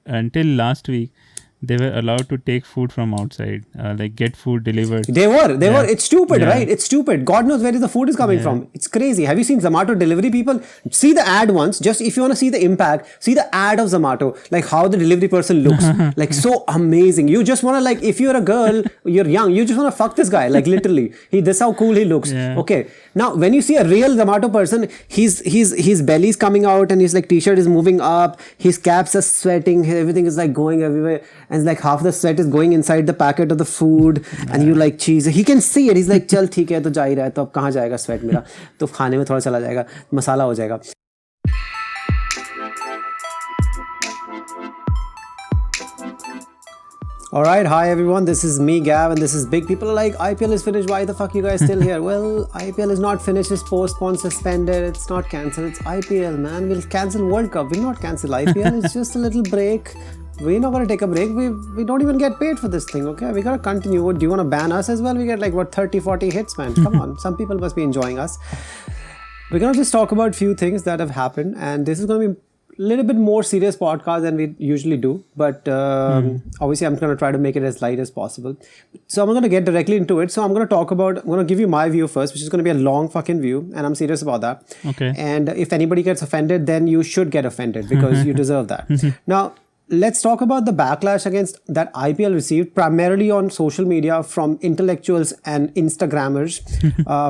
until last week, they were allowed to take food from outside, like get food delivered. They were. It's stupid, right? It's stupid. God knows where the food is coming from. It's crazy. Have you seen Zomato delivery people? See the ad once. Just if you want to see the impact, see the ad of Zomato, like how the delivery person looks. Like so amazing. You just want to, like, if you're a girl, you're young, you just want to fuck this guy. Like literally. This how cool he looks. Yeah. Okay. Now, when you see a real Zomato person, his belly's coming out and his like t-shirt is moving up. His caps are sweating. Everything is like going everywhere. And like half the sweat is going inside the packet of the food. And you like cheese. He can see it. He's like, चल ठीक है तो जा ही रहा है तो अब कहाँ जाएगा sweat मेरा तो खाने में थोड़ा चला जाएगा मसाला हो जाएगा. Alright, hi everyone, this is me Gav and this is Big. People are like, IPL is finished, why the fuck you guys still here? Well, IPL is not finished, it's postponed, suspended, it's not cancelled, it's IPL, man. We'll cancel World Cup, we'll not cancel IPL, it's just a little break. We're not going to take a break, we don't even get paid for this thing, okay? We got to continue. Do you want to ban us as well? We get like, what, 30-40 hits, man? Come on, some people must be enjoying us. We're going to just talk about a few things that have happened, and this is going to be little bit more serious podcast than we usually do, but obviously I'm going to try to make it as light as possible. So I'm going to get directly into it. So I'm going to give you my view first, which is going to be a long fucking view, and I'm serious about that. Okay. And if anybody gets offended, then you should get offended because you deserve that. Now, let's talk about the backlash against that IPL received primarily on social media from intellectuals and Instagrammers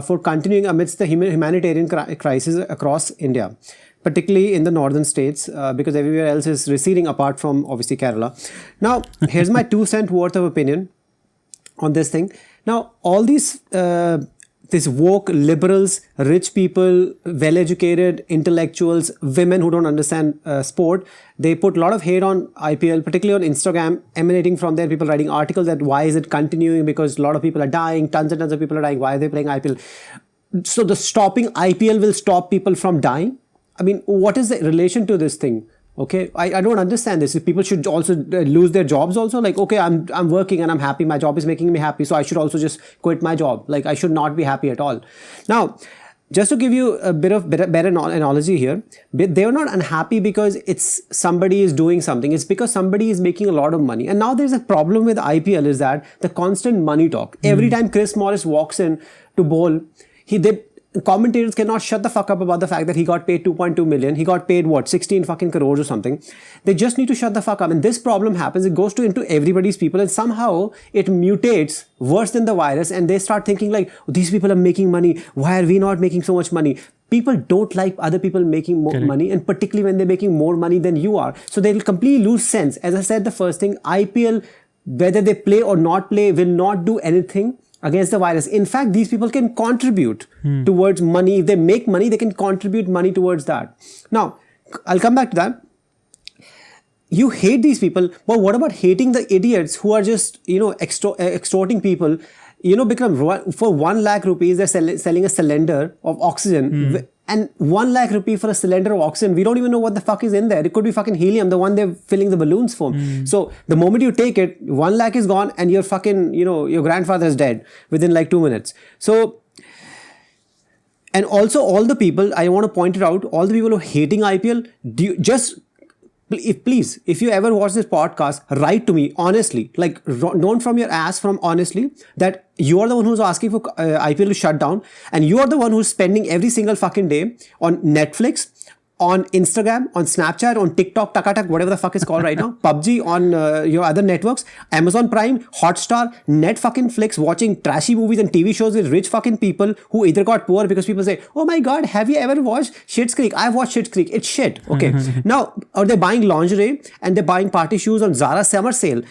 for continuing amidst the humanitarian crisis across India, particularly in the northern states, because everywhere else is receding apart from obviously Kerala. Now, here's my 2 cent worth of opinion on this thing. Now, all these this woke liberals, rich people, well-educated intellectuals, women who don't understand sport, they put a lot of hate on IPL, particularly on Instagram, emanating from there, people writing articles that why is it continuing, because a lot of people are dying, tons and tons of people are dying, why are they playing IPL? So the stopping IPL will stop people from dying? I mean, what is the relation to this thing? Okay, I don't understand this. If people should also lose their jobs also, like, okay, I'm working and I'm happy, my job is making me happy, so I should also just quit my job. Like, I should not be happy at all. Now, just to give you a bit of better analogy here, they are not unhappy because it's somebody is doing something. It's because somebody is making a lot of money. And now there's a problem with IPL is that the constant money talk. Every time Chris Morris walks in to bowl, commentators cannot shut the fuck up about the fact that he got paid 2.2 million. He got paid what, 16 fucking crores or something. They just need to shut the fuck up. And this problem happens, it goes into everybody's people, and somehow it mutates worse than the virus, and they start thinking like, oh, these people are making money, why are we not making so much money? People don't like other people making more money, and particularly when they're making more money than you are. So they'll completely lose sense. As I said, the first thing, IPL, whether they play or not play, will not do anything against the virus. In fact, these people can contribute towards money. If they make money, they can contribute money towards that. Now, I'll come back to that. You hate these people, but what about hating the idiots who are just, extorting people? Bikram, for 1 lakh rupees, they're selling a cylinder of oxygen. And 1 lakh rupee for a cylinder of oxygen, we don't even know what the fuck is in there. It could be fucking helium, the one they're filling the balloons for. So the moment you take it, 1 lakh is gone and your fucking, your grandfather is dead within like 2 minutes. So, and also all the people, I want to point it out, all the people who are hating IPL, please, if you ever watch this podcast, write to me honestly, like don't from your ass, from honestly, that you are the one who's asking for IPL to shut down, and you are the one who's spending every single fucking day on Netflix, on Instagram, on Snapchat, on TikTok, Takatak, whatever the fuck is called right now, PUBG, on your other networks, Amazon Prime, Hotstar, Net fucking Flix, watching trashy movies and TV shows with rich fucking people who either got poor because people say, oh my god, have you ever watched Schitt's Creek? I've watched Schitt's Creek. It's shit. Okay. Now, or they're buying lingerie and they're buying party shoes on Zara summer sale.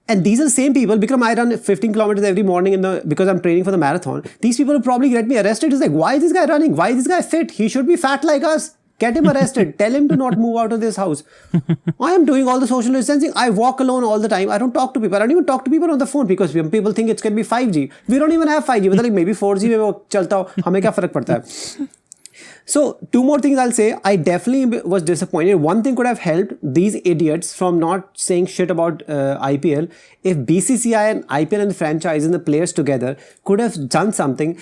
And these are the same people, because I run 15 kilometers every morning because I'm training for the marathon. These people will probably get me arrested. It's like, why is this guy running? Why is this guy fit? He should be fat like us. Get him arrested. Tell him to not move out of this house. I am doing all the social distancing. I walk alone all the time. I don't talk to people. I don't even talk to people on the phone because people think it's going to be 5G. We don't even have 5G. Like maybe 4G में वो चलता हो, हमें क्या फर्क पड़ता है? So, two more things I'll say. I definitely was disappointed. One thing could have helped these idiots from not saying shit about IPL if BCCI and IPL and the franchise and the players together could have done something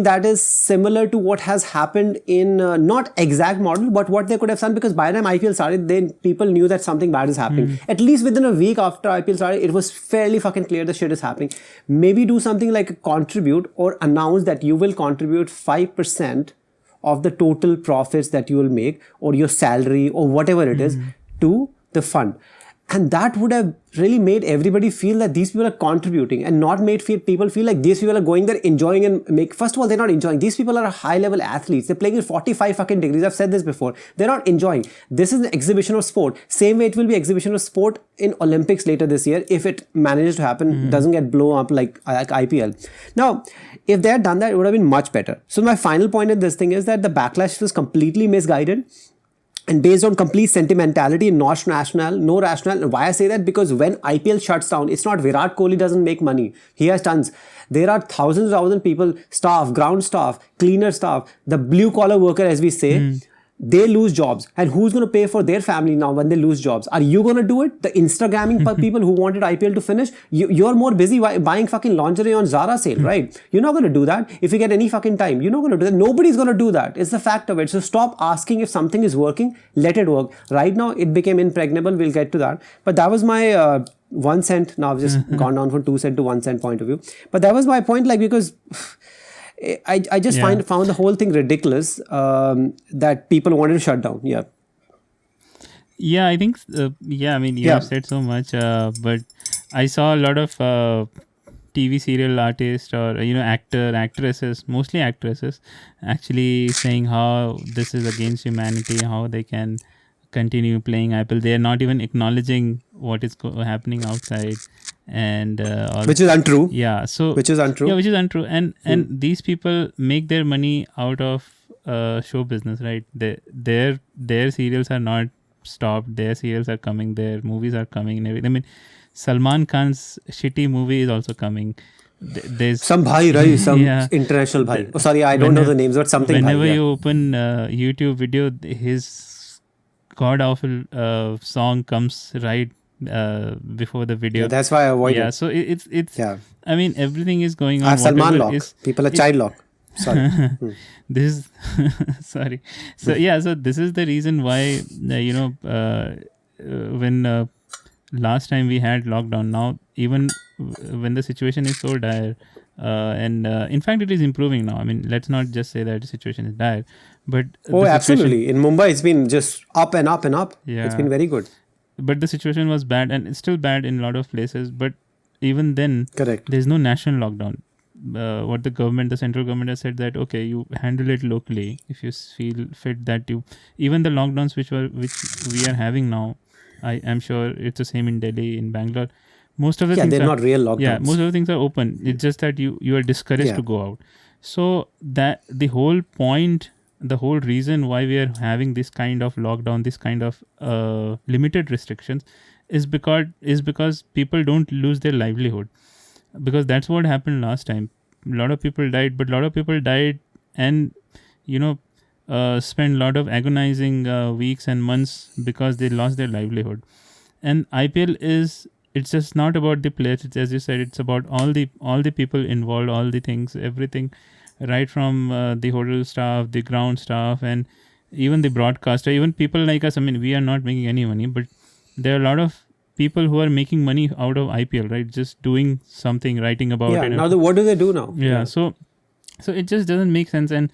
that is similar to what has happened in not exact model, but what they could have done, because by the time IPL started, then people knew that something bad is happening. At least within a week after IPL started, it was fairly fucking clear the shit is happening. Maybe do something like contribute or announce that you will contribute 5% of the total profits that you will make, or your salary, or whatever it is, to the fund. And that would have really made everybody feel that these people are contributing, and not made people feel like these people are going there enjoying and make. First of all, they're not enjoying. These people are high level athletes. They're playing in 45 fucking degrees. I've said this before. They're not enjoying. This is an exhibition of sport. Same way it will be exhibition of sport in Olympics later this year, if it manages to happen, doesn't get blown up like IPL. Now, if they had done that, it would have been much better. So my final point in this thing is that the backlash was completely misguided and based on complete sentimentality and no rationale. And why I say that? Because when IPL shuts down, it's not Virat Kohli doesn't make money. He has tons. There are thousands people, staff, ground staff, cleaner staff, the blue collar worker, as we say. They lose jobs, and who's going to pay for their family now when they lose jobs? Are you going to do it? The Instagramming people who wanted IPL to finish, you're more busy buying fucking lingerie on Zara sale, right? You're not going to do that if you get any fucking time. You're not going to do that. Nobody's going to do that. It's the fact of it. So stop asking if something is working. Let it work. Right now, it became impregnable. We'll get to that. But that was my 1 cent. Now I've just gone down from 2 cent to 1 cent point of view. But that was my point, like, because I just found the whole thing ridiculous, that people wanted to shut down. Yeah, I think, I mean, you have said so much, but I saw a lot of TV serial artists, or, actresses, mostly actresses, actually saying how this is against humanity, how they can continue playing IPL. They are not even acknowledging what is happening outside. And which is untrue. Which is untrue. And these people make their money out of show business, right? Their serials are not stopped. Their serials are coming. Their movies are coming and everything. I mean, Salman Khan's shitty movie is also coming. There's some bhai, right? Some international bhai. Sorry, I don't know the names, but something. Whenever you open YouTube video, his god awful song comes right before the video. That's why I avoid it. So it's I mean, everything is going on. I have Salman lock. People are child lock. Sorry. This is sorry. So so this is the reason why when last time we had lockdown, now even when the situation is so dire, and in fact it is improving now. I mean, let's not just say that the situation is dire, but absolutely. In Mumbai, it's been just up and up and up. It's been very good. But the situation was bad, and it's still bad in a lot of places. But even then, correct, there's no national lockdown. What the central government has said that, okay, you handle it locally if you feel fit. That you, even the lockdowns which we are having now, I am sure it's the same in Delhi, in Bangalore. Most of the things they're not real lockdowns. Yeah, most of the things are open. It's just that you are discouraged to go out. So that the whole point. The whole reason why we are having this kind of lockdown, this kind of limited restrictions, is because people don't lose their livelihood. Because that's what happened last time. A lot of people died, but a lot of people died and spent a lot of agonizing weeks and months because they lost their livelihood. And IPL it's just not about the players. It's, as you said, it's about all the people involved, all the things, everything. Right from the hotel staff, the ground staff, and even the broadcaster, even people like us. I mean, we are not making any money, but there are a lot of people who are making money out of IPL, right? Just doing something, writing about it. Now what do they do now? So it just doesn't make sense. And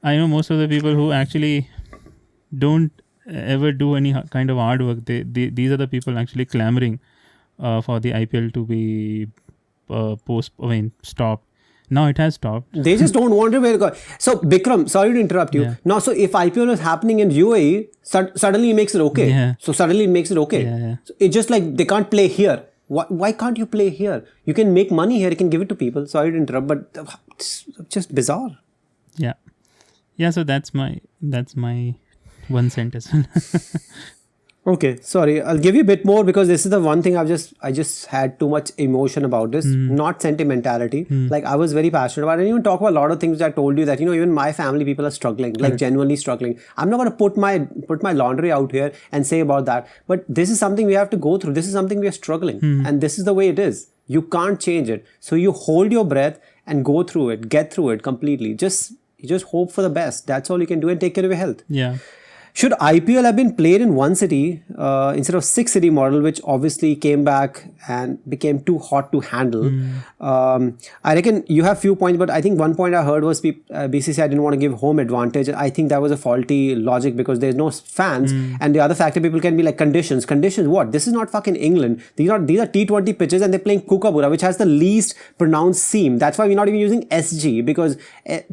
I know most of the people who actually don't ever do any kind of hard work. These are the people actually clamoring for the IPL to be stopped. Now it has stopped. They just don't want to go. So Bikram, sorry to interrupt you. Now, so if IPL is happening in UAE, suddenly it makes it okay. So suddenly it makes it okay. So it's just like they can't play here. Why can't you play here? You can make money here. You can give it to people. Sorry to interrupt, but it's just bizarre. Yeah. So that's my 1 cent as well. Okay, sorry. I'll give you a bit more because this is the one thing I just had too much emotion about this, not sentimentality. Like I was very passionate about it. I didn't even talk about a lot of things that I told you that, even my family people are struggling, like genuinely struggling. I'm not gonna put my laundry out here and say about that. But this is something we have to go through. This is something we are struggling. And this is the way it is. You can't change it. So you hold your breath and go through it, get through it completely. Just hope for the best. That's all you can do, and take care of your health. Yeah. Should IPL have been played in one city instead of 6 city model, which obviously came back and became too hot to handle? I reckon you have few points, but I think one point I heard was BCCI didn't want to give home advantage. I think that was a faulty logic because there's no fans. And the other factor people can be like conditions. Conditions what? This is not fucking England. These are T20 pitches and they're playing Kookaburra, which has the least pronounced seam. That's why we're not even using SG because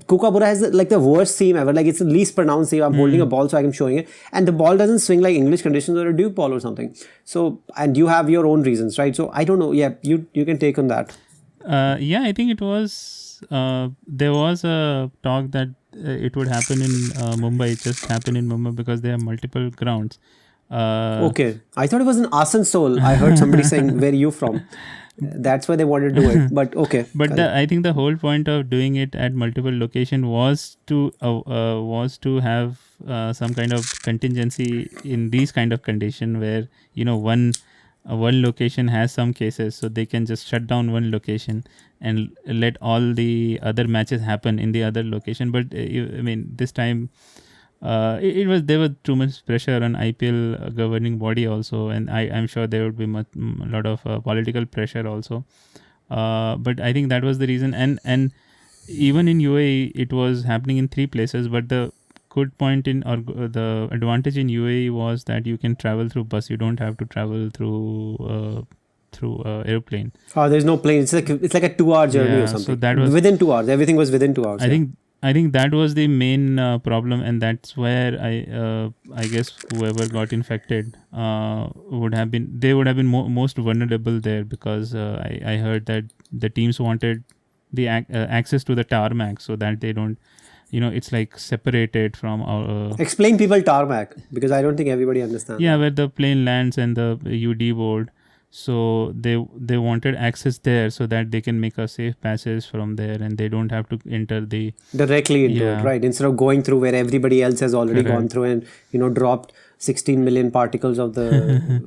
Kookaburra has like the worst seam ever. Like it's the least pronounced seam. I'm holding a ball so I can show it, and the ball doesn't swing like English conditions or a Duke ball or something. So, and you have your own reasons, right? So I don't know. Yeah, you can take on that. Yeah, I think it was there was a talk that it would happen in Mumbai. It just happened in Mumbai because there are multiple grounds. Okay, I thought it was in Asansol. I heard somebody saying, "Where are you from?" That's why they wanted to do it. But okay. But I think the whole point of doing it at multiple location was to have some kind of contingency in these kind of condition where one location has some cases, so they can just shut down one location and let all the other matches happen in the other location. But I mean, this time there was too much pressure on IPL governing body also, and I'm sure there would be a lot of political pressure also. But I think that was the reason, and even in UAE it was happening in 3 places. But the good point the advantage in UAE was that you can travel through bus. You don't have to travel through airplane. Oh, there's no plane. It's like a 2-hour journey or something. So that was within 2 hours. Everything was within 2 hours. I think that was the main problem, and that's where I guess whoever got infected would have been most vulnerable there, because I heard that the teams wanted the access to the tarmac so that they don't, it's like separated from our. Explain people tarmac, because I don't think everybody understands. Yeah, where the plane lands and the UD board. So they wanted access there so that they can make a safe passage from there, and they don't have to enter directly into it, right? Instead of going through where everybody else has already gone through and dropped 16 million particles of the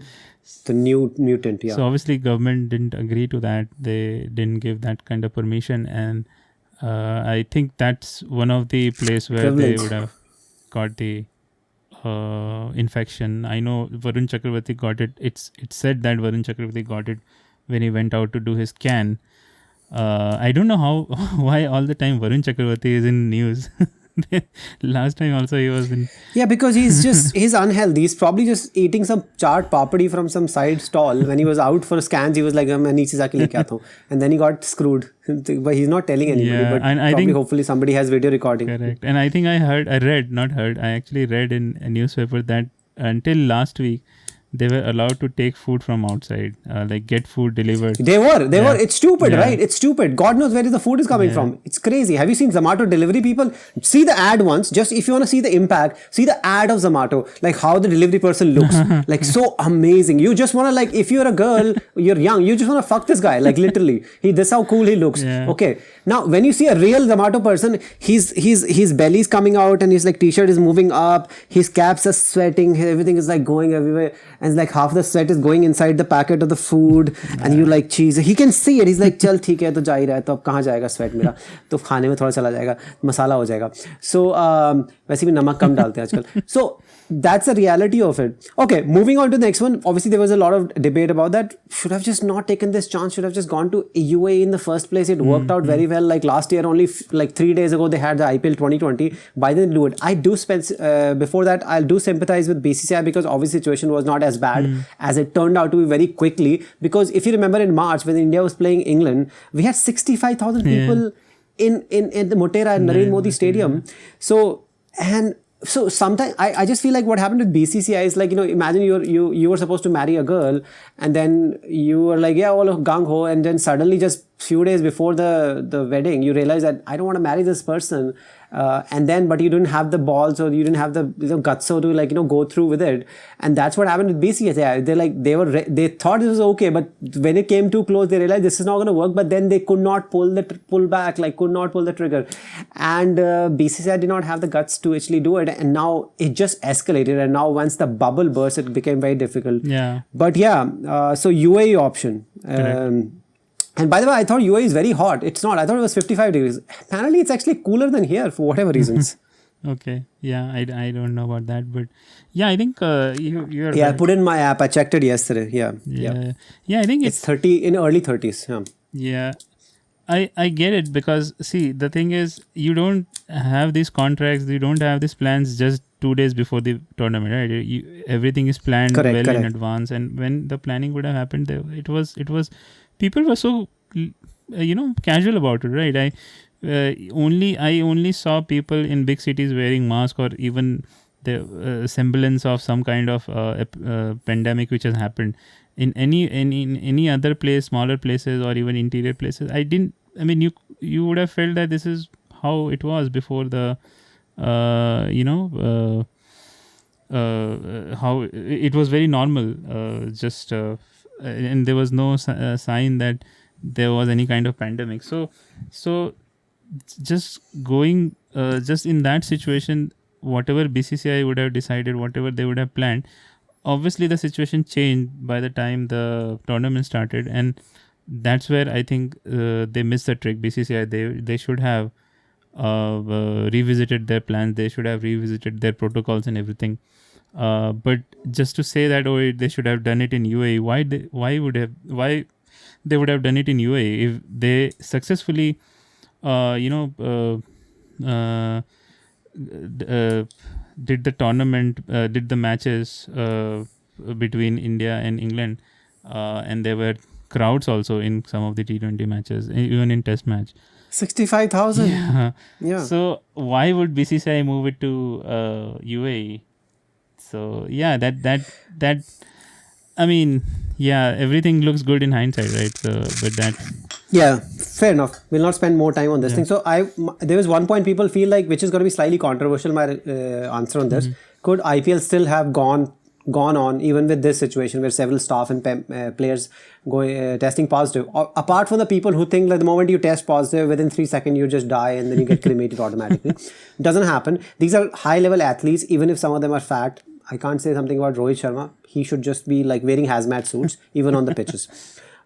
the new mutant. Yeah. So obviously government didn't agree to that. They didn't give that kind of permission, and I think that's one of the place where they would have got the infection. I know Varun Chakravarti got it. It's said that Varun Chakravarti got it when he went out to do his scan. I don't know why all the time Varun Chakravarti is in news. Last time also he was in. Yeah, because he's unhealthy. He's probably just eating some chaat papadi from some side stall. When he was out for scans, he was like, "I'm niche jaake leke aata hu," and then he got screwed. But he's not telling anybody. Yeah, but probably hopefully somebody has video recording. Correct. And I think I actually read in a newspaper that until last week they were allowed to take food from outside, like get food delivered. They were. It's stupid, right? It's stupid. God knows where the food is coming from. It's crazy. Have you seen Zomato delivery people? See the ad once. Just if you want to see the impact, see the ad of Zomato. Like how the delivery person looks. Like so amazing. You just want to, like, if you're a girl, you're young, you just want to fuck this guy. Like literally. This how cool he looks. Yeah. Okay. Now when you see a real Zomato person, his belly's coming out and his like t-shirt is moving up. His caps are sweating. Everything is like going everywhere. And like half the sweat is going inside the packet of the food, and you like cheese. He can see it. He's like, चल ठीक है तो जा ही रहा है, तो अब कहाँ जाएगा sweat मेरा, तो खाने में थोड़ा चला जाएगा, मसाला हो जाएगा. So वैसे भी नमक कम डालते हैं आजकल. So that's the reality of it. Okay, moving on to the next one. Obviously there was a lot of debate about that. Should have just not taken this chance. Should have just gone to UAE in the first place. It worked out very well. Like last year, only like 3 days ago, they had the IPL 2020. Why didn't they do it? I do before that, I'll do sympathize with BCCI, because obviously situation was not as bad as it turned out to be very quickly. Because if you remember in March when India was playing England, we had 65,000 people in the Motera and Narendra Modi Stadium. So sometimes I just feel like what happened with BCCI is like, imagine you were supposed to marry a girl, and then you were like, yeah, all gung ho, and then suddenly just few days before the wedding you realize that I don't want to marry this person. but you didn't have the balls, or you didn't have the guts, so to go through with it. And that's what happened with BCCI. They thought it was okay, but when it came too close, they realized this is not going to work. But then they could not pull back, could not pull the trigger, and BCCI did not have the guts to actually do it. And now it just escalated. And now once the bubble burst, it became very difficult. Yeah. But so UAE option. And by the way, I thought UAE is very hot. It's not. I thought it was 55 degrees. Apparently, it's actually cooler than here for whatever reasons. Okay. Yeah, I don't know about that, but yeah, I think you're Yeah, right. I put in my app. I checked it yesterday. Yeah. Yeah, I think It's 30 in early 30s. Yeah. Yeah, I get it, because see, the thing is, you don't have these contracts, you don't have these plans just 2 days before the tournament, right? Everything is planned Correct. in advance, and when the planning would have happened, it was people were so casual about it, right? I only saw people in big cities wearing masks, or even the semblance of some kind of pandemic which has happened in any other place, smaller places, or even interior places. You would have felt that this is how it was before the how it was very normal, and there was no sign that there was any kind of pandemic. So just going just in that situation, whatever BCCI would have decided, whatever they would have planned, obviously the situation changed by the time the tournament started, and that's where I think they missed the trick. BCCI, they should have revisited their plans, they should have revisited their protocols and everything. But just to say that, oh, they should have done it in UAE, why they would have done it in UAE if they successfully did the tournament, did the matches between India and England, and there were crowds also in some of the T20 matches, even in Test match. 65,000. Yeah. So why would BCCI move it to UAE? So yeah, that I mean, yeah, everything looks good in hindsight, right? So, but that. Yeah, fair enough. We'll not spend more time on this thing. So there was one point people feel like, which is going to be slightly controversial, my answer on this. Could IPL still have gone on even with this situation where several staff and players testing positive? Apart from the people who think that the moment you test positive, within 3 seconds you just die and then you get cremated automatically. Doesn't happen. These are high level athletes, even if some of them are fat. I can't say something about Rohit Sharma. He should just be wearing hazmat suits even on the pitches.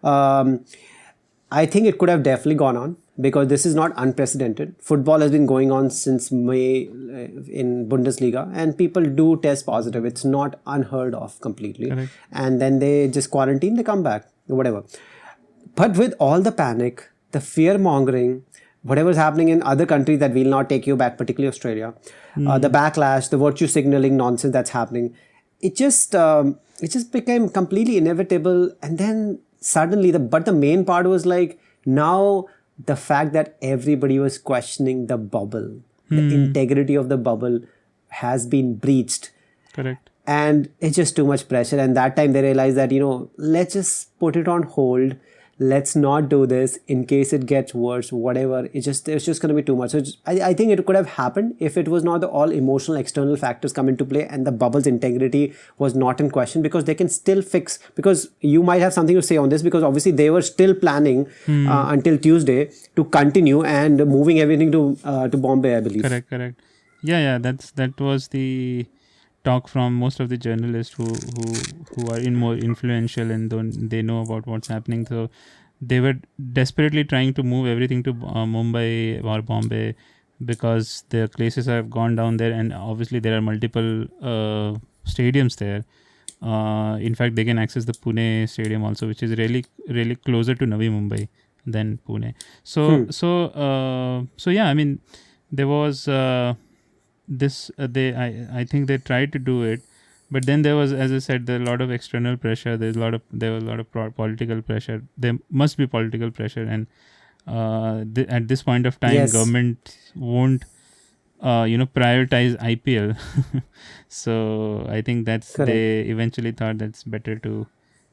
I think it could have definitely gone on, because this is not unprecedented. Football has been going on since May in Bundesliga, and people do test positive. It's not unheard of completely. Correct. And then they just quarantine, they come back, whatever. But with all the panic, the fear mongering, whatever's happening in other countries that we'll not take you back, particularly Australia, the backlash, the virtue signaling nonsense that's happening, it just became completely inevitable. And then suddenly the main part was now the fact that everybody was questioning the bubble, the integrity of the bubble has been breached. Correct. And it's just too much pressure. And that time they realized that, let's just put it on hold. Let's not do this in case it gets worse, whatever. It's just going to be too much. So I think it could have happened if it was not all emotional external factors come into play and the bubble's integrity was not in question, because they can still fix, because you might have something to say on this, because obviously they were still planning until Tuesday to continue and moving everything to Bombay, I believe. Correct. Yeah. That was the talk from most of the journalists who are more influential and they know about what's happening. So they were desperately trying to move everything to Mumbai or Bombay, because their cases have gone down there, and obviously there are multiple stadiums there. In fact, they can access the Pune stadium also, which is really closer to Navi Mumbai than Pune. So yeah, I mean, there was this I think they tried to do it, but then there was, as I said, there a lot of external pressure. There was a lot of political pressure. There must be political pressure, and at this point of time, government won't prioritize IPL. So I think that's Correct. They eventually thought that's better to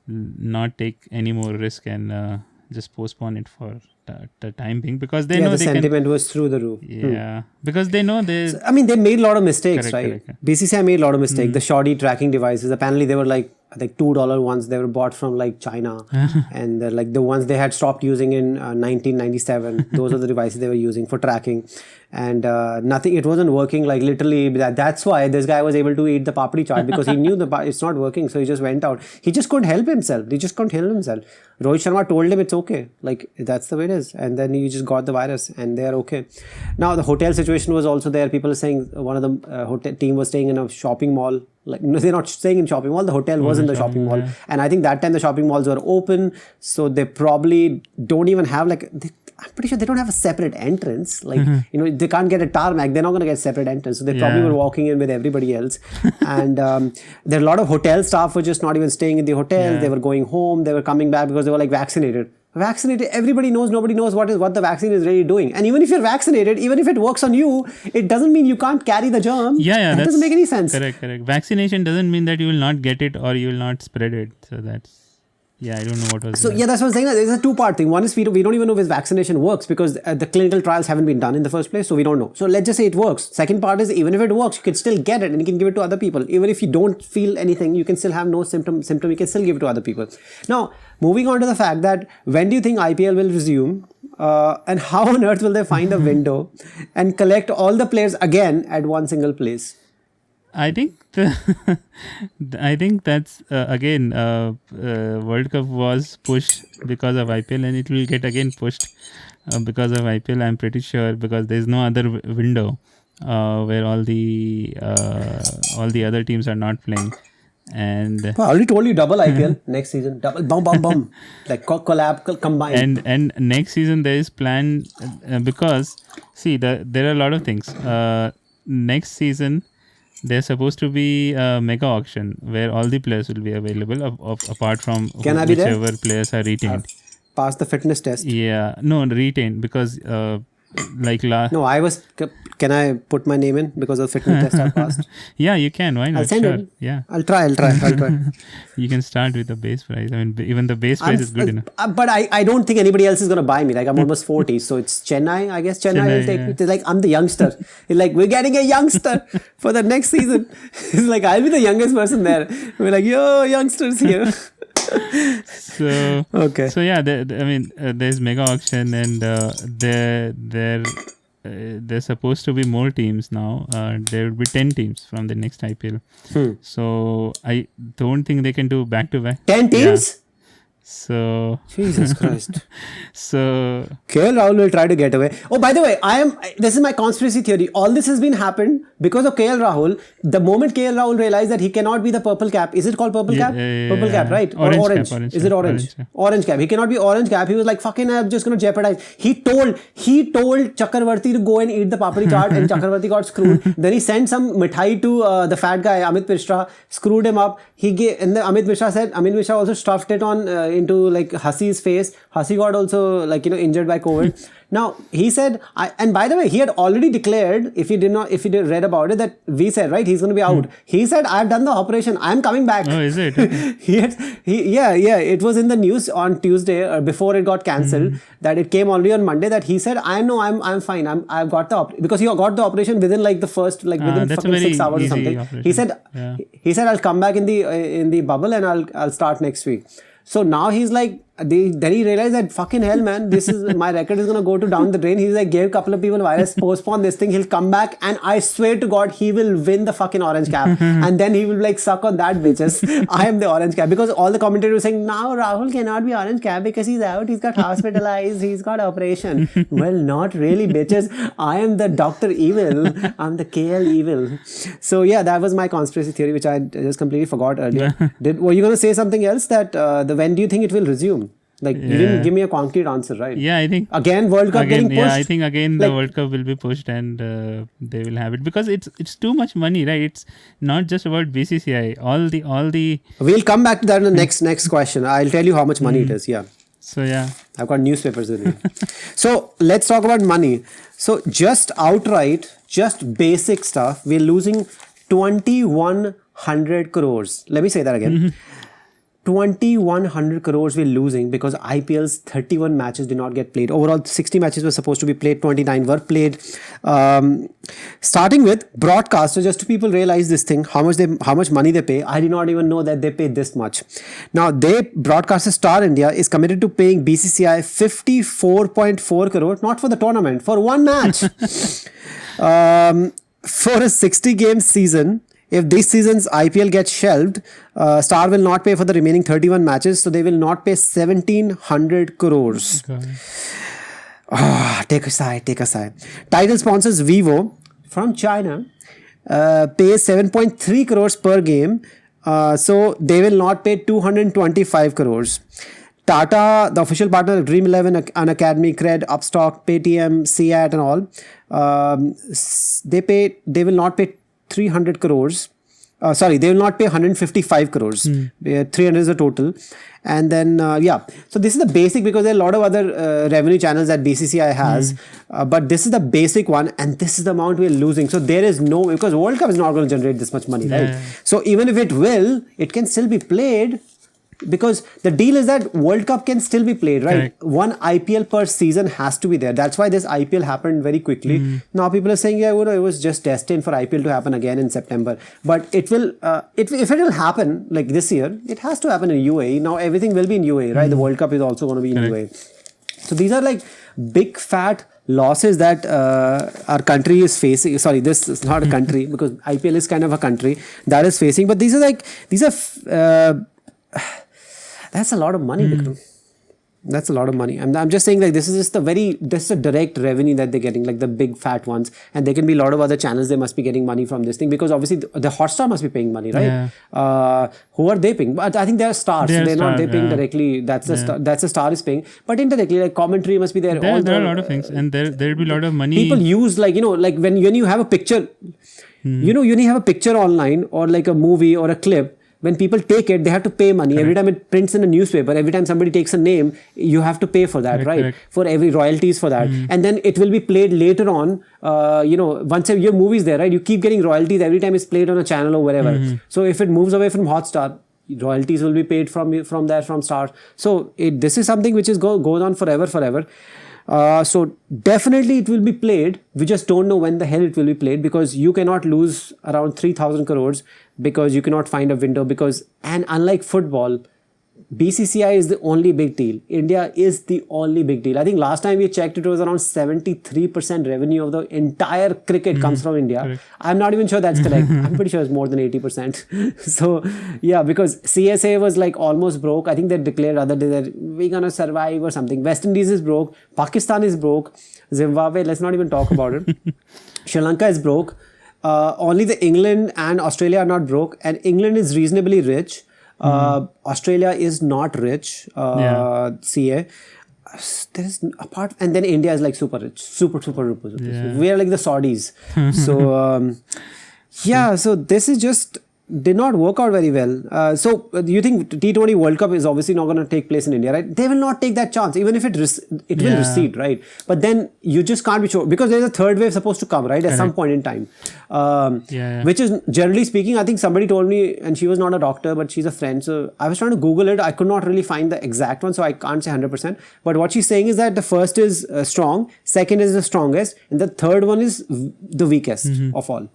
not take any more risk and just postpone it for the time being, because they know the they sentiment was through the roof. Yeah, because they know they. I mean, they made a lot of mistakes, Correct, right? correct. BCCI made a lot of mistakes. The shoddy tracking devices, apparently they were like $2 ones. They were bought from like China, and they're like the ones they had stopped using in 1997. Those are the devices they were using for tracking, and nothing. It wasn't working. Like literally, that's why this guy was able to eat the papri chaat, because he knew it's not working. So he just went out. He just couldn't help himself. He just couldn't help himself. Rohit Sharma told him it's okay. Like that's the way it is, and then he just got the virus, and they're okay. Now the hotel situation was also there. People are saying one of the hotel team was staying in a shopping mall. Like no, they're not staying in shopping mall. The hotel was in the shopping mall, and I think that time the shopping malls were open, so they probably don't even have like. I'm pretty sure they don't have a separate entrance. Like they can't get a tarmac. They're not going to get separate entrance. So they probably were walking in with everybody else. And there are a lot of hotel staff were just not even staying in the hotel. Yeah. They were going home. They were coming back because they were like vaccinated. Vaccinated, everybody knows, nobody knows what the vaccine is really doing. And even if you're vaccinated, even if it works on you, it doesn't mean you can't carry the germ. Yeah, that doesn't make any sense. Correct. Vaccination doesn't mean that you will not get it or you will not spread it. So that's. Yeah, I don't know what was. So that's what I'm saying. There's a two-part thing. One is we don't even know if his vaccination works because the clinical trials haven't been done in the first place, so we don't know. So let's just say it works. Second part is even if it works, you can still get it and you can give it to other people. Even if you don't feel anything, you can still have no symptom. You can still give it to other people. Now, moving on to the fact that when do you think IPL will resume? And how on earth will they find a window and collect all the players again at one single place? I think I think that's again World Cup was pushed because of IPL, and it will get again pushed because of IPL. I'm pretty sure, because there's no other window where all the other teams are not playing. And I already told you double IPL next season, double bum like collab combined. And next season there is plan because see there are a lot of things. Next season there's supposed to be a mega auction where all the players will be available apart from whichever players are retained. Pass the fitness test. Yeah, no, retained because No, can I put my name in because of fitness test I passed? Yeah, you can. Why not? I'll send it. Yeah. I'll try. You can start with the base price. I mean, even the base price is good enough. But I don't think anybody else is going to buy me. Like, I'm almost 40. So it's Chennai. I guess Chennai will take me. It's like, I'm the youngster. It's like, we're getting a youngster for the next season. It's like, I'll be the youngest person there. We're like, yo, youngsters here. So okay. So yeah, there's mega auction, and there's supposed to be more teams now. There will be 10 teams from the next IPL. So I don't think they can do back to back. 10 teams? Yeah. So Jesus Christ. So KL Rahul will try to get away. Oh, by the way, this is my conspiracy theory. All this has been happened because of KL Rahul. The moment KL Rahul realized that he cannot be the purple cap. Is it called purple cap? Purple cap, right? Orange or cap, is it orange? Orange cap. He cannot be orange cap. He was like, fucking, I'm just going to jeopardize. He told Chakravarti to go and eat the papri chaat, and Chakravarti got screwed. Then he sent some mithai to the fat guy, Amit Mishra, screwed him up. Amit Mishra also stuffed it on into like Hasi's face. Hasi got also injured by COVID. Now he said, and by the way, he had already declared, if you read about it, that we said, right, he's going to be out. He said, I've done the operation, I'm coming back. Oh, is it? It was in the news on Tuesday or before it got cancelled, that it came only on Monday, that he said, I know, I'm fine. I've got the because he got the operation within like the first within fucking 6 hours or something. Operation. He said I'll come back in the bubble and I'll start next week. So now he's like, then he realized that fucking hell, man, my record is going to go down the drain. He's like, gave a couple of people virus, postpone this thing, he'll come back, and I swear to God, he will win the fucking orange cap. And then he will like suck on that, bitches. I am the orange cap. Because all the commentators were saying, now Rahul cannot be orange cap because he's out, he's got hospitalized, he's got operation. Well, not really, bitches. I am the Dr. Evil. I'm the KL Evil. So yeah, that was my conspiracy theory, which I just completely forgot earlier. Were you going to say something else, that when do you think it will resume? You didn't give me a concrete answer, right? Yeah, I think again World Cup getting pushed. Yeah, I think again the World Cup will be pushed, and they will have it because it's too much money, right? It's not just about BCCI. All the. We'll come back to that in the next question. I'll tell you how much money it is. Yeah. So yeah, I've got newspapers with me. So let's talk about money. So just outright, just basic stuff, we're losing 2,100 crores. Let me say that again. 2,100 crores we're losing because IPL's 31 matches did not get played. Overall, 60 matches were supposed to be played, 29 were played. Starting with broadcasters, just to people realize this thing, how much money they pay. I did not even know that they pay this much. Now, broadcaster Star India is committed to paying BCCI 54.4 crores, not for the tournament, for one match. For a 60-game season. If this season's IPL gets shelved, Star will not pay for the remaining 31 matches, so they will not pay 1,700 crores. Take a sigh. Title sponsors Vivo from China pays 7.3 crores per game, so they will not pay 225 crores. Tata, the official partner of Dream 11, Unacademy, Cred, Upstock, Paytm, Seat and all, they will not pay 300 crores. They will not pay 155 crores. 300 is the total. And then, so this is the basic, because there are a lot of other revenue channels that BCCI has. But this is the basic one, and this is the amount we're losing. So there is no, because World Cup is not going to generate this much money, right? So even if it will, it can still be played. Because the deal is that World Cup can still be played, right? Correct. One IPL per season has to be there. That's why this IPL happened very quickly. Now people are saying, it was just destined for IPL to happen again in September. But it will, if it will happen like this year, it has to happen in UAE. Now everything will be in UAE, right? The World Cup is also going to be in UAE. So these are like big fat losses that our country is facing. Sorry, this is not a country because IPL is kind of a country that is facing. But these are that's a lot of money, Vikram. That's a lot of money. I'm just saying, like, this is a direct revenue that they're getting, like the big fat ones. And there can be a lot of other channels they must be getting money from this thing, because obviously the Hotstar must be paying money, right? Who are they paying? But I think they're stars. They're paying directly. That's the star is paying. But indirectly, like commentary must be there. There are a lot of things, and there'll be a lot of money. People use, like, like when you have a picture, when you have a picture online or like a movie or a clip. When people take it, they have to pay money. Correct. Every time it prints in a newspaper, every time somebody takes a name, you have to pay for that, right? Correct. For every royalties for that. And then it will be played later on, once your movie is there, right? You keep getting royalties every time it's played on a channel or wherever. So if it moves away from Hotstar, royalties will be paid from Star. So this is something which goes on forever. So definitely it will be played. We just don't know when the hell it will be played, because you cannot lose around 3,000 crores because you cannot find a window. And unlike football, BCCI is the only big deal. India is the only big deal. I think last time we checked, it was around 73% revenue of the entire cricket comes from India. Correct. I'm not even sure that's correct. I'm pretty sure it's more than 80%. So yeah, because CSA was like almost broke. I think they declared other day that we're going to survive or something. West Indies is broke. Pakistan is broke. Zimbabwe, let's not even talk about it. Sri Lanka is broke. Only the England and Australia are not broke. And England is reasonably rich. Australia is not rich. CA. There's apart, and then India is like super rich, super rich. We are like the Saudis. So so this is just did not work out very well. So you think T20 World Cup is obviously not going to take place in India, right? They will not take that chance, even if it will recede, right? But then you just can't be sure, because there's a third wave supposed to come, right? At some point in time. Which is, generally speaking, I think somebody told me, and she was not a doctor, but she's a friend. So I was trying to Google it. I could not really find the exact one, so I can't say 100%. But what she's saying is that the first is strong, second is the strongest, and the third one is the weakest of all.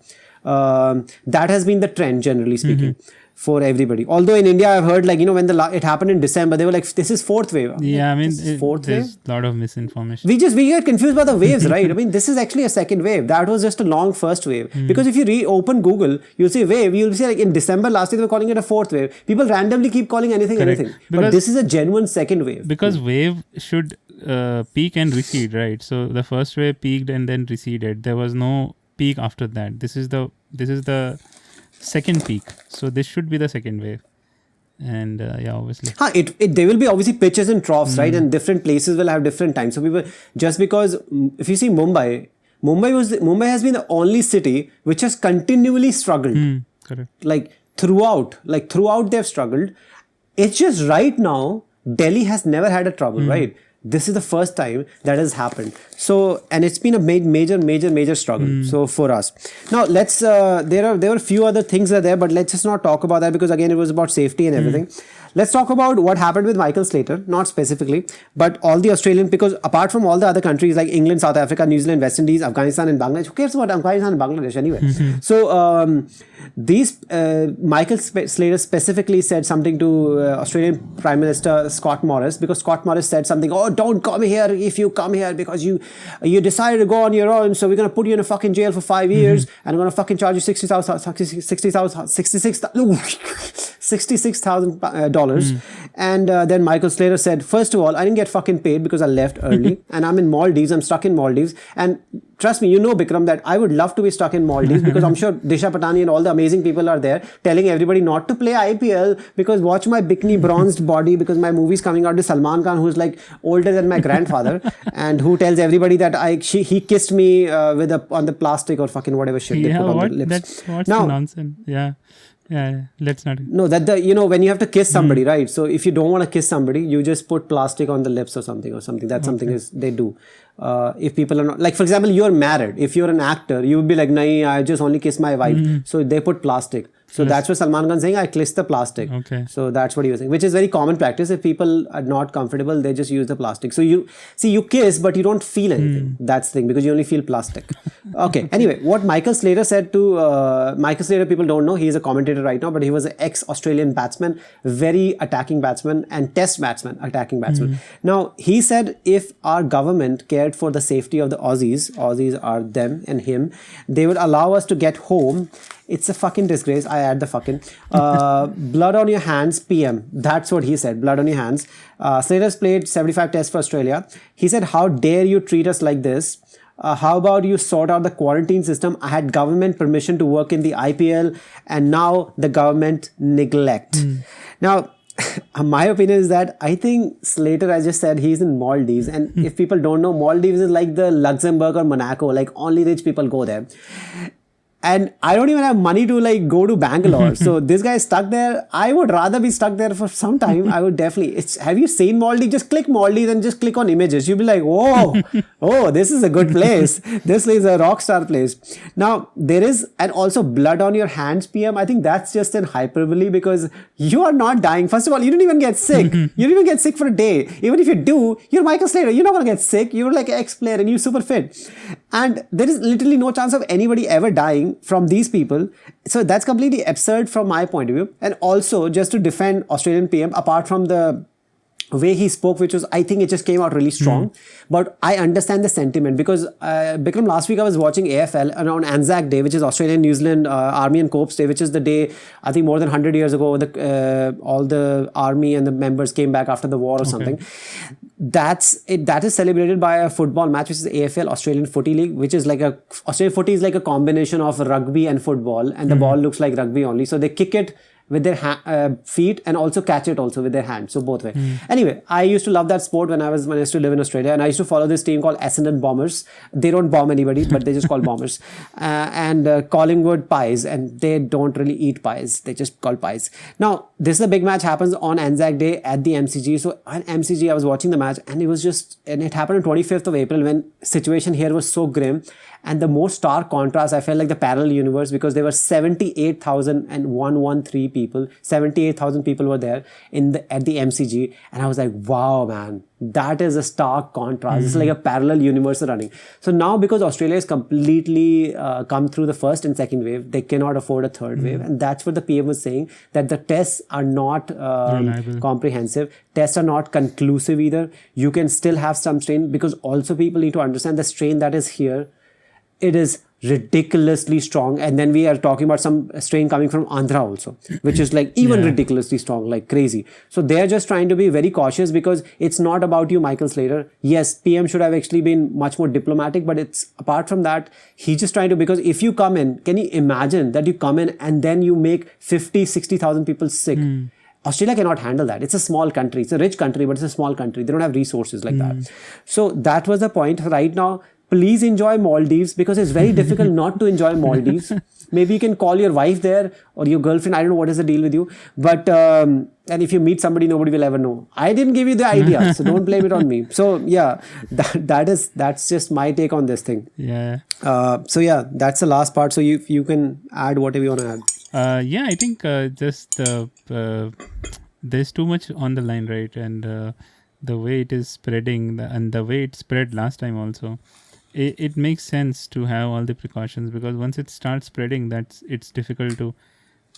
That has been the trend, generally speaking, for everybody. Although in India, I've heard, like, when it happened in December, they were like, this is fourth wave. Yeah, I mean, there's a lot of misinformation. We get confused by the waves, right? I mean, this is actually a second wave. That was just a long first wave. Because if you reopen Google, you'll see wave. You'll see, like, in December last year, they were calling it a fourth wave. People randomly keep calling anything. But this is a genuine second wave. Because wave should peak and recede, right? So the first wave peaked and then receded. There was no peak after that. This is the second peak, so this should be the second wave. And obviously there will be obviously pitches and troughs, right? And different places will have different times. So people, just because if you see Mumbai has been the only city which has continually struggled. Correct. Like throughout they've struggled. It's just right now Delhi has never had a trouble, right? This is the first time that has happened. So, and it's been a major struggle. So for us now, let's there were a few other things that are there, but let's just not talk about that, because again, it was about safety and everything. Let's talk about what happened with Michael Slater, not specifically, but all the Australian, because apart from all the other countries like England, South Africa, New Zealand, West Indies, Afghanistan and Bangladesh, who cares about Afghanistan and Bangladesh anyway? So these Michael Slater specifically said something to Australian Prime Minister Scott Morris, because Scott Morris said something, oh, don't come here if you come here because you decided to go on your own, so we're going to put you in a fucking jail for 5 years and we're going to fucking charge you $66,000. And then Michael Slater said, first of all, I didn't get fucking paid because I left early and I'm in Maldives. I'm stuck in Maldives. And trust me, you know, Bikram, that I would love to be stuck in Maldives because I'm sure Disha Patani and all the amazing people are there telling everybody not to play IPL because watch my bikini bronzed body, because my movie's coming out with Salman Khan, who's like older than my grandfather and who tells everybody that he kissed me on the plastic or fucking whatever shit they put on the lips. What's the nonsense? Yeah, let's not. No, that when you have to kiss somebody, right? So if you don't want to kiss somebody, you just put plastic on the lips or something. That's something is they do. If people are not, like, for example, you're married. If you're an actor, you would be like, nahi, I just only kiss my wife. So they put plastic. So that's what Salman Khan saying, I kissed the plastic. Okay. So that's what he was saying, which is very common practice. If people are not comfortable, they just use the plastic. So you kiss, but you don't feel anything. That's the thing, because you only feel plastic. Okay. Anyway, what Michael Slater said to, Michael Slater, people don't know, he's a commentator right now, but he was an ex-Australian batsman, very attacking batsman and test batsman, attacking batsman. Now, he said if our government cared for the safety of the Aussies are them and him, they would allow us to get home. It's a fucking disgrace. I add the fucking blood on your hands, PM. That's what he said. Blood on your hands. Slater's played 75 tests for Australia. He said, how dare you treat us like this? How about you sort out the quarantine system? I had government permission to work in the IPL and now the government neglect. Now, my opinion is that I think Slater, as I just said, he's in Maldives. And if people don't know, Maldives is like the Luxembourg or Monaco. Like only rich people go there. And I don't even have money to like go to Bangalore. So this guy is stuck there. I would rather be stuck there for some time. I would definitely. Have you seen Maldives? Just click Maldives and just click on images. You'll be like, oh, this is a good place. This is a rock star place. Now there is, and also blood on your hands, PM. I think that's just an hyperbole, because you are not dying. First of all, you didn't even get sick. You didn't even get sick for a day. Even if you do, you're Michael Slater. You're not gonna get sick. You're like an ex-player and you're super fit. And there is literally no chance of anybody ever dying from these people. So that's completely absurd from my point of view. And also, just to defend Australian PM, apart from the way he spoke, which was, I think it just came out really strong. But I understand the sentiment, because Bikram, last week I was watching AFL around Anzac Day, which is Australian New Zealand Army and Corps Day, which is the day, I think more than 100 years ago, all the army and the members came back after the war or something. That is celebrated by a football match, which is the AFL, Australian Footy League, which is like Australian Footy is like a combination of rugby and football, and the ball looks like rugby only. So they kick it with their feet and also catch it also with their hands. So both way. Anyway, I used to love that sport when I used to live in Australia, and I used to follow this team called Essendon Bombers. They don't bomb anybody, but they just call bombers. And Collingwood Pies, and they don't really eat pies. They just call pies. Now, this is a big match happens on Anzac Day at the MCG. So on MCG, I was watching the match, and it happened on 25th of April, when situation here was so grim. And the most stark contrast, I felt like the parallel universe, because there were 78,113 people. 78,000 people were there at the MCG. And I was like, wow, man, that is a stark contrast. It's like a parallel universe running. So now, because Australia has completely come through the first and second wave, they cannot afford a third wave. And that's what the PM was saying, that the tests are not comprehensive. Tests are not conclusive either. You can still have some strain, because also people need to understand the strain that is here. It is ridiculously strong. And then we are talking about some strain coming from Andhra also, which is like even ridiculously strong, like crazy. So they're just trying to be very cautious, because it's not about you, Michael Slater. Yes, PM should have actually been much more diplomatic, but it's apart from that, he's just trying to, because if you come in, can you imagine that you come in and then you make 50, 60,000 people sick? Australia cannot handle that. It's a small country. It's a rich country, but it's a small country. They don't have resources like that. So that was the point. Right now, please enjoy Maldives, because it's very difficult not to enjoy Maldives. Maybe you can call your wife there or your girlfriend. I don't know what is the deal with you. But, and if you meet somebody, nobody will ever know. I didn't give you the idea, so don't blame it on me. So yeah, that's just my take on this thing. Yeah. So yeah, that's the last part. So you can add whatever you want to add. Yeah, I think just there's too much on the line, right? And the way it is spreading and the way it spread last time also, it makes sense to have all the precautions, because once it starts spreading, it's difficult to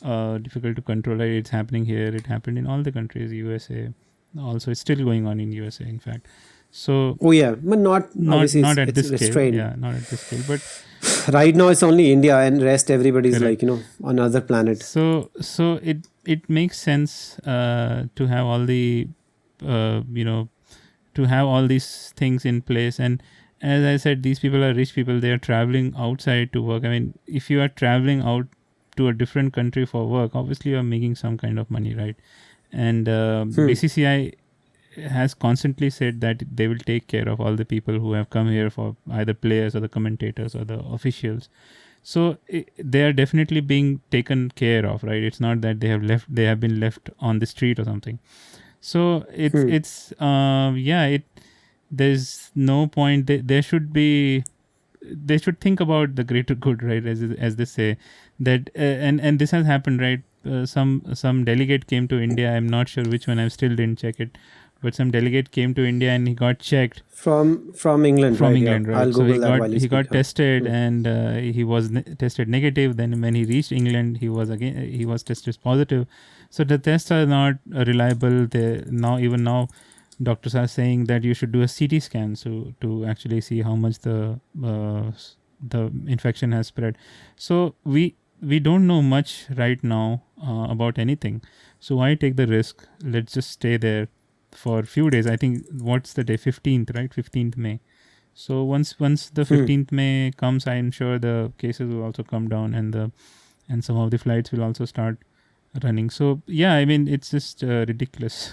control it. It's happening here. It happened in all the countries. USA also, it's still going on in USA, in fact. So but not at this restrained. scale. Yeah, not at this scale. But right now it's only India, and rest everybody's like on another planet. So it makes sense to have all the to have all these things in place. And as I said, these people are rich people. They are traveling outside to work. I mean, if you are traveling out to a different country for work, obviously you are making some kind of money, right? And BCCI has constantly said that they will take care of all the people who have come here, for either players or the commentators or the officials. So they are definitely being taken care of, right? It's not that they have been left on the street or something. So there's no point. They should think about the greater good, right? As they say that, and this has happened, right? Some delegate came to India. I'm not sure which one. I still didn't check it, but some delegate came to India and he got checked from England. From right? England, yeah. right? I'll So Google he got tested, and he was tested negative. Then when he reached England, he was tested positive. So the tests are not reliable. Even now, doctors are saying that you should do a CT scan to actually see how much the infection has spread. So we don't know much right now about anything. So why take the risk? Let's just stay there for a few days. I think, what's the day? 15th, right? 15th May. So once the 15th May comes, I'm sure the cases will also come down, and some of the flights will also start running. So yeah, I mean, it's just ridiculous.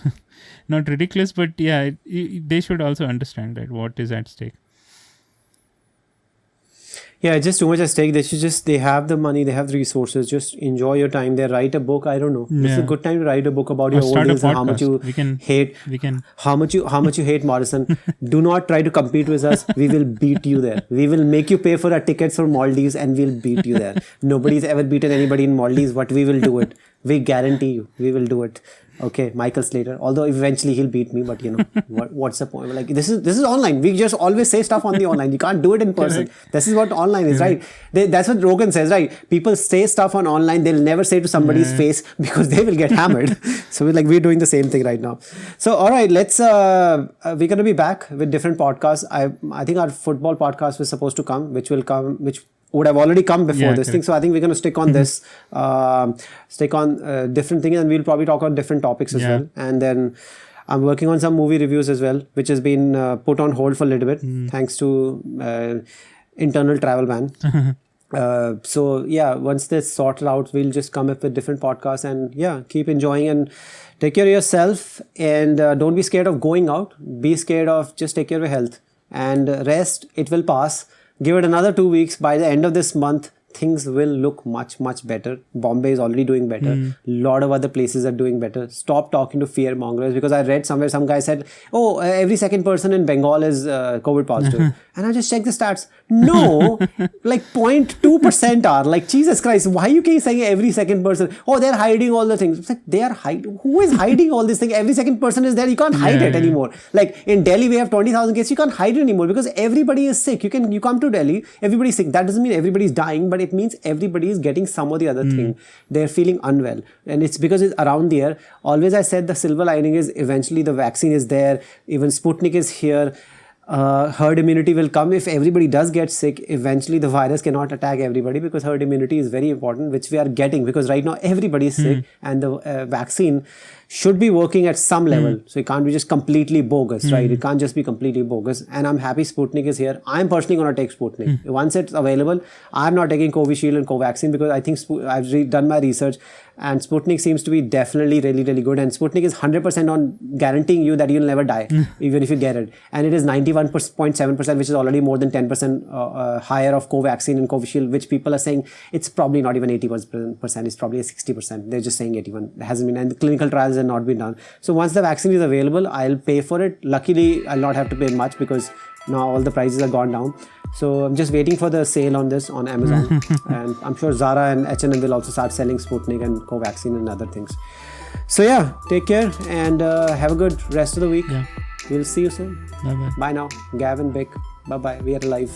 Not ridiculous, but yeah, they should also understand that what is at stake. Yeah, it's just too much at stake. They have the money, they have the resources. Just enjoy your time there. Write a book. I don't know. This is a good time to write a book about your old days and how much you how much you hate Morrison. Do not try to compete with us. We will beat you there. We will make you pay for our tickets for Maldives, and we'll beat you there. Nobody's ever beaten anybody in Maldives, but we will do it. We guarantee you, we will do it. Okay, Michael Slater. Although eventually he'll beat me, but what's the point? Like, this is online. We just always say stuff on the online. You can't do it in person. This is what online is, right? That's what Rogan says, right? People say stuff on online. They'll never say to somebody's face, because they will get hammered. So we're doing the same thing right now. So all right, let's we're gonna be back with different podcasts. I think our football podcast was supposed to come, which would have already come before this thing. So I think we're going to stick on this, stick on different things, and we'll probably talk on different topics as well. And then I'm working on some movie reviews as well, which has been put on hold for a little bit, thanks to internal travel ban. So yeah, once this sorted out, we'll just come up with different podcasts, and yeah, keep enjoying and take care of yourself, and don't be scared of going out. Be scared of just take care of your health and rest. It will pass. Give it another 2 weeks. By the end of this month, things will look much, much better. Bombay is already doing better. A lot of other places are doing better. Stop talking to fear mongers, because I read somewhere some guy said, every second person in Bengal is COVID positive. And I just checked the stats. No, like 0.2% are. Like, Jesus Christ, why you keep saying every second person? Oh, they're hiding all the things. It's like, they are hiding. Who is hiding all these things? Every second person is there. You can't hide it anymore. Like in Delhi, we have 20,000 cases. You can't hide it anymore, because everybody is sick. You come to Delhi, everybody's sick. That doesn't mean everybody's dying, but it means everybody is getting some or the other thing. They're feeling unwell, and it's because it's around the air. Always I said the silver lining is eventually the vaccine is there. Even Sputnik is here. Herd immunity will come. If everybody does get sick, eventually the virus cannot attack everybody, because herd immunity is very important, which we are getting, because right now everybody is sick, and the vaccine should be working at some level. So it can't be just completely bogus, right? It can't just be completely bogus. And I'm happy Sputnik is here. I'm personally going to take Sputnik. Once it's available, I'm not taking Covishield and Covaxin, because I think I've done my research. and Sputnik seems to be definitely really, really good. And Sputnik is 100% on guaranteeing you that you'll never die, even if you get it. And it is 91.7%, which is already more than 10% higher of Covaxin and Covishield, which people are saying it's probably not even 80%, it's probably a 60%. They're just saying 81. It hasn't been, and the clinical trials have not been done. So once the vaccine is available, I'll pay for it. Luckily, I'll not have to pay much because now all the prices have gone down. So I'm just waiting for the sale on this on Amazon. And I'm sure Zara and H&M will also start selling Sputnik and Covaxin and other things. So yeah, take care and have a good rest of the week. Yeah. We'll see you soon. Bye-bye. Bye now. Gavin, Vic. Bye-bye. We are alive.